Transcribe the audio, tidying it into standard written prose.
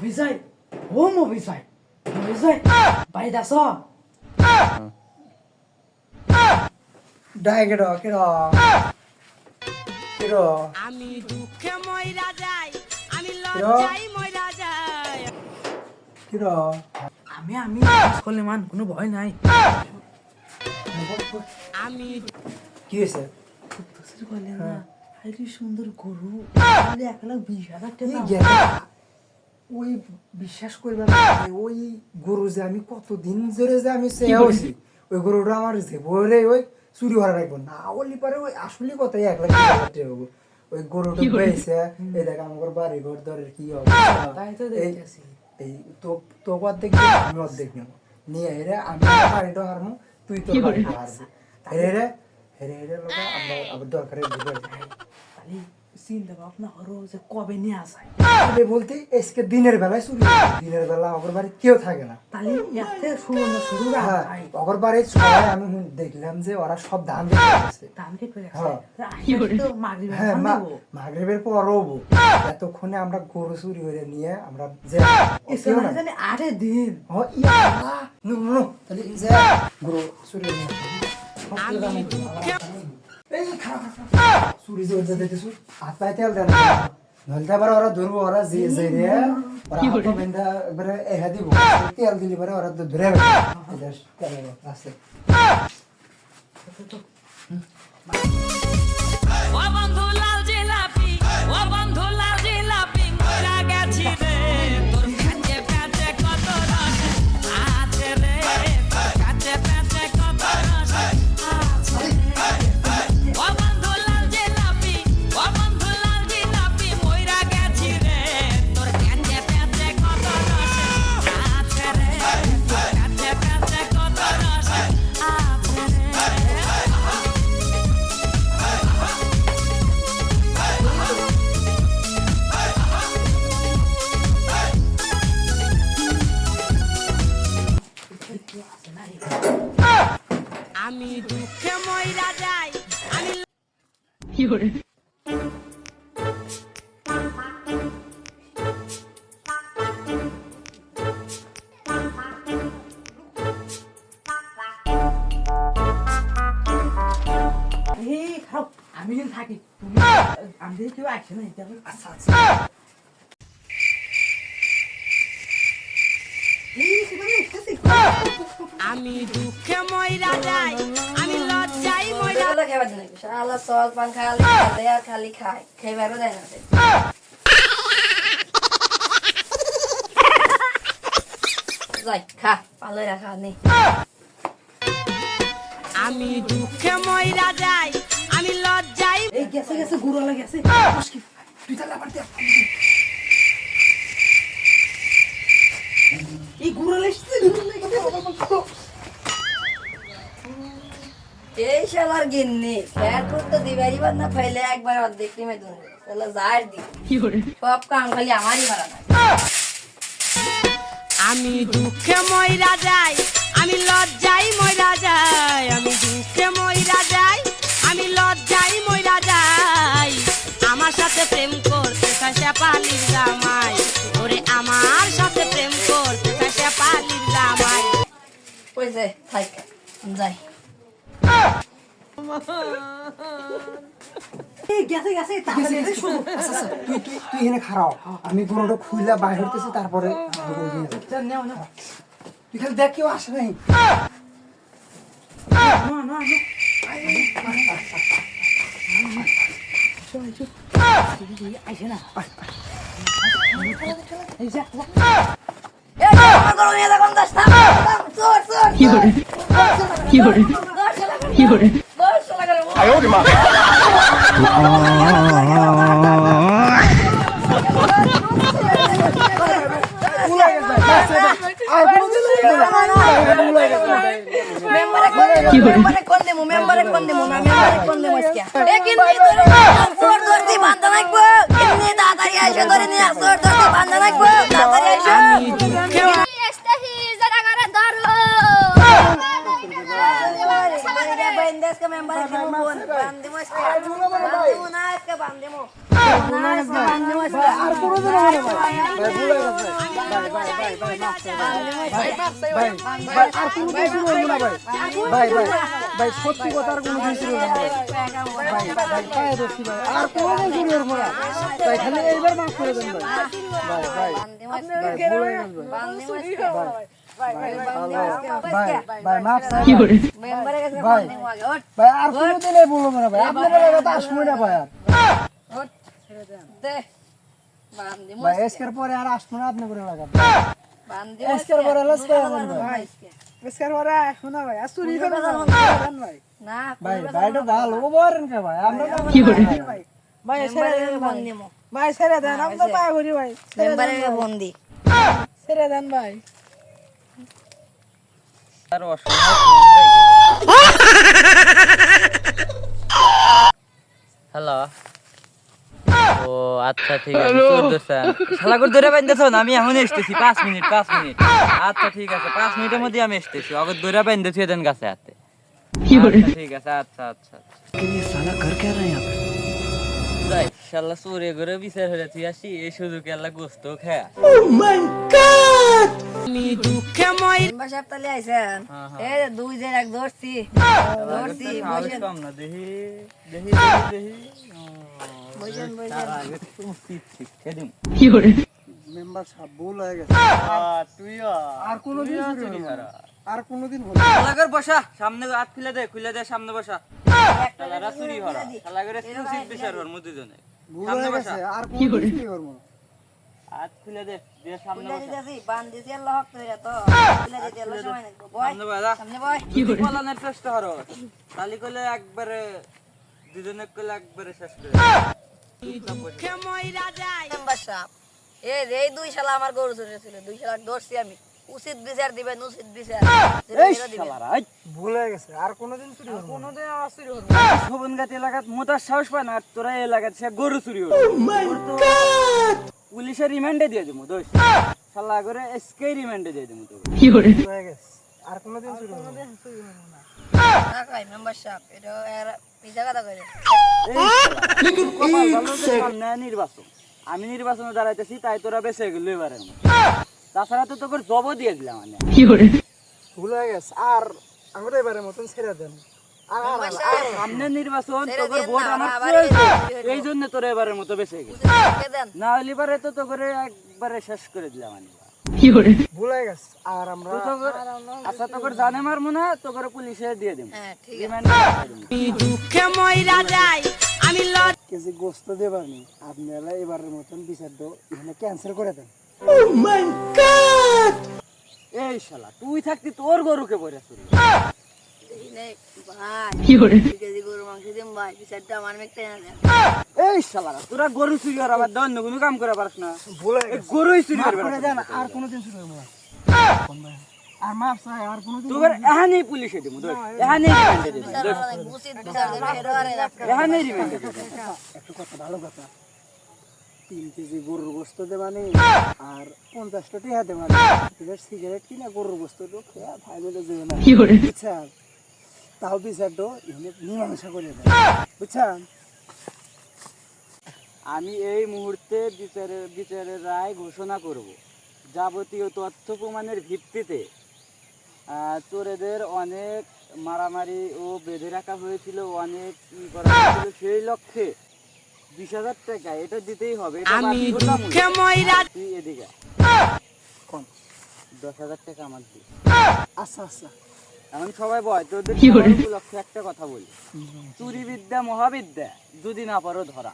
মভিসাই ও মভিসাই মভিসাই বাড়িতে আস ডাই কেডো কেডো কেডো আমি দুঃখে মইরা যাই আমি লজ্জায় মইরা যাই কেডো আমি আমি করলে মান কোনো ভয় নাই আমি কি হয়েছে দোষের বলে না আরে সুন্দর গরু বলে 1,20,000 এই টাকা গেলা ওই বিশ্বাস করবে না ওই গরু যে আমি কতদিন ধরে যে আমি চেয়েছি ওই গরুটা আমার যে বলে ওই চুরি হওয়া রাখবো না বললি পারে ওই আসলে কথাই 1,20,000 টাকা হবো ওই গরুটা পেয়েছে এই দেখ আমার বাড়ি ঘর দরের কি অবস্থা তাই তো দেখতেছি এই তো তো অর্ধেক আমি অর্ধেক নেবো নিয়ে হেরে আমি বাড়িটা হারমো তুই তোর বাড়িটা হারবি হেরে হেরে হেরে লোক আমরা আবার দরকারে বুঝে তাহলে চিন্তা ভাবনা করো যে কবে নিয়ে আসায় তবে বলতে আজকে দিনের বেলায় চুরি দিনের বেলা অগর বাড়ি কেউ থাকে না তাহলে এতে শুরু না শুরু হ্যাঁ অগর বাড়ির সবাই আমি দেখলাম যে ওরা সব ধান দেখতেছে ধান কেটে হ্যাঁ। তো মাগরিব হ্যাঁ ধান দেবো মাগরিবের পরও এতক্ষণে আমরা গরু চুরি করে নিয়ে আমরা যে এসে মানে জানি 8 দিন তাহলে যে গরু চুরি করে নিয়ে এই খারাপ চুরি যে ওদের দেখতেছো হাত পায়ে তেল দেন নলতে আবার ওরা ধরবো ওরা যে যে রে ওরা হাত বেঁধা একবারে এহা দিব তেল দিলি পরে ওরা তো ধরে আছে ও বন্ধু লাল জিলাপি ও বন্ধু লাল জিলাপি মইরা গেছি রে তোর কাছে কাছে কত রস আছে রে তোর কাছে কাছে কত রস আছে ও বন্ধু লাল জিলাপি ও বন্ধু লাল জিলাপি মইরা গেছি রে তোর কাছে কাছে কত রস আছে রে তোর কাছে কাছে কত রস আছে রে আমি দুঃখে মইরা যাই আমি এই খাও আমি যদি থাকি তুমি আমি যদি কেউ আসে না এটা আচ্ছা আচ্ছা আমি দুঃখে মইরা যাই আমি লজ্জায় মইরা এগুলো খাবার দিন শালা সল পান খালি খাতে আর খালি খায় খাইবারও দেয় না যাই খা পালো রাখা নেই আমি দুঃখে মইরা যাই আমি লজ্জায় এই গেছে গেছে গুড়ালা গেছে মুশকিল তুই তাহলে আবার দে এই গুড়ালা এসছে এই শালার গিন্নি খেয়াল করতে দিবারিবার না ফাইলে একবার অর্ধেক টিমে ধরে তাহলে যার দি সব কাম খালি আমারই করা না আমি দুঃখে মইরা যাই আমি লজ্জায় মইরা যাই আমি দুঃখে মইরা যাই আমি লজ্জায় মইরা যাই আমার সাথে প্রেম করতে চাইছে পালির জামাই ওরে আমার সাথে প্রেম করতে চাইছে পালির জামাই কইছে থাক যাই এই গেছে গেছে তাহলে শুরু আচ্ছা আচ্ছা তুই তুই তুই এখানে খারাও আমি গরুটা খুইলা বাইরে হইতেছি তারপরে গরু নিয়ে যাবো। চল নাও নাও তুই খালি দেখ কেউ আসে নাই না না না আইসে না এই যা এই আমার গরু নিয়ে দেখুন দাস থাম চোর চোর কি করে দশ টাকা করে মেম্বারে কোন দেমু না মেম্বারে কোন দেমু আজকে এ কিন্নি তোর চোর ধরতি বান্ধা রাখবো কিন্নি তাড়াতাড়ি আইসো ধরে নিয়ে চোর ধরতি বান্ধা রাখবো তাড়াতাড়ি আইসো এস্তাহি জায়গা করে ধরো বেন্দেস কে মেম্বারে কি বল বান্দিমো আজকে বান্দিমো না আজকে বান্দিমো না আজকে বান্দিমো আজকে আর কোন দিন ভাই ভুলে গেছে ভাই মাফ করে ভাই ভাই আর কোনো কিছু বলবো না ভাই ভাই সত্যি কথা আর কোনো কিছু বলবো না ভাই পায়ে ধরছি ভাই আর কোনো কিছু বলবো না ভাই খালি এইবার মাফ করে দেন ভাই ভাই ভুলে গেছে ভাই মাফ কি করে মেম্বারে কাছে ভাই ভাই আর কোনোদিনই বলবো না ভাই আপনাদের কথা আসবো না ভাই আর দে বান্দি ভাই এসকের পরে আর আসবো না আপনি করে লাগাবেন বান্দি এসকের পরে লস করে দেন ভাই এসকার পরে শোনা ভাই আর চুরি করে ভাই না ভাই ভাইটা ভালো বলেন কে ভাই আমরা কি করে ভাই ছেড়ে দেন ভাই বন্দি মো ভাই ছেড়ে দেন আমি তো পায়ে ঘুরি ভাই মেম্বারে বন্দি ছেড়ে দেন ভাই হ্যালো ও আচ্ছা ঠিক আছে শালা করে ধরে বাইন্দেছো না আমি এখন এসতেছি 5 মিনিট আচ্ছা ঠিক আছে 5 মিনিটের মধ্যে আমি এসতেছি অগর ধরে বাইন্দেছি এদেন কাছে আতে কি করে ঠিক আছে আচ্ছা ये साला कर क्या रहा है यहाँ पे যাই শালা চোরে করে বিচার হয়ে তুই আসি এই সুযোগে আল্লাহ গোস্ত খায় মেম্বার সাহেব তাহলে আইছেন এই যে দুই জন এক ধরছি বসেন কম না দেখি বসেন মেম্বার সাহেব ভুল হয়ে গেছে আর কোনোদিন চুরি হবে না। আর কোনোদিন হবে না। শালাগর বসা সামনে হাত খুলে দে সামনে বসা শালারা চুরি হরা শালাগর এক্সক্লুসিভ বিচার হর মধ্যে জনে ভুল সামনে হয়ে বসা গেছে আর কোনোদিন চুরি হবে না। হাত খুলে দে সামনে খুলে বসা দিতেছি বান্দিছি আল্লাহ হক করে তো খুলে দিতে আল্লাহ সময় লাগবে বয় সামনে বসা সামনে বয় কি বলানের চেষ্টা হর তালি কইলে একবারে দুজনে কইলে একবারে শেষ করে মেম্বার সাহেব এই দুই শালা আমার গরু চুরি ছিল দুই শালা ধরছি আমি উচিত বিচার দিবেন উচিত বিচার এই যেটা দিবেন। শালারা এই ভুল হয়ে গেছে আর কোনোদিন চুরি হবে না। কোনদিন আওয়াজ চুরি হল শোভনগাতি এলাকাত মোতার সাহস পায় না আর তোরা এই এলাকাত সে গরু চুরি হল পুলিশের রিমান্ডে দিয়ে দেবো দোষ শালা করে এসকে রিমান্ডে দিয়ে দেবো তোকে ভুল হয়ে গেছে আর কোনোদিন চুরি হবে না। না কই মেম্বার সাহেব এটা পিজা কথা কইলে সামনে নির্বাচন আমি নির্বাচনে দাঁড়াইতেছি তাই তোরা বেঁচে গেল এবারে তাছাড়া তো তোকে জব দিয়ে দিলাম মানে ভুল হয়ে গেছে আর আমরা এবারে মতন ছেড়ে দেন আর মেম্বার সাহেব সামনে নির্বাচন ছেড়ে তোর দিন ভোট না, আমার আবার প্রয়োজন। বেশি হয়ে এই জন্য তোরা এবারের মতো বেঁচে গেল উচিত শিক্ষা দেন না হলে এবারে তো তোকে একবারে শেষ করে দিলাম আমি ভুল হয়ে গেছে আর আমরা তুই তোকে আচ্ছা তোকে জানে মার মনে হয় তোকে পুলিশে দিয়ে দিব হ্যাঁ ঠিক আছে রিমান্ডে কেজি গোস্ত দেবানি আপনারা এবারের মতন বিচারটা এখানে ক্যান্সেল করে দেন এই শালা তুই থাকতি তোর গরুকে বইরা চুরি এই নে ভাই কি করে কেজি গরু মাংস দিম ভাই বিচারটা আমার মেকতে না দেন এই শালারা তোরা গরু চুরি আর আবার অন্য কোনো কাম করে পারছ না ভুল হয়ে এই গেছে গরুই চুরি মাফ করবে করে দেন আর কোনোদিন চুরি হবে না আর মাফ চাই আর কোনোদিন তোর এখানেই পুলিশে দিব দোষ এখানেই রিমান্ডে দিব বিচার করা লাগবে, উচিত বিচার দেবেন এটা আরে এখানেই রিমান্ডে দিব একটা কথা ভালো কথা 3 কেজি গরুর গোস্ত দেবানি আর 50টা টিয়া দেবানি সিগারেট কিনা গরুর গোস্ত তো খেয়া ফাইনালে যাবে না বুঝছেন তাও বিচারটা এখানে মীমাংসা করে দেন বুঝছেন আমি এই মুহূর্তে বিচারের রায় ঘোষণা করব যাবতীয় তথ্য প্রমাণের ভিত্তিতে চোরেদের অনেক মারামারি ও বেঁধে রাখা হয়েছিল অনেক ই করা হয়েছিল সেই লক্ষ্যে 20,000 টাকা এটা দিতেই হবে এটা বাধ্যতামূলক। তুই এদিকে কোন 10,000 টাকা আমার দি আচ্ছা আচ্ছা এখন সবাই বয় তোদের লক্ষ্যে একটা কথা বলি চুরি বিদ্যা মহাবিদ্যা যদি না পারো ধরা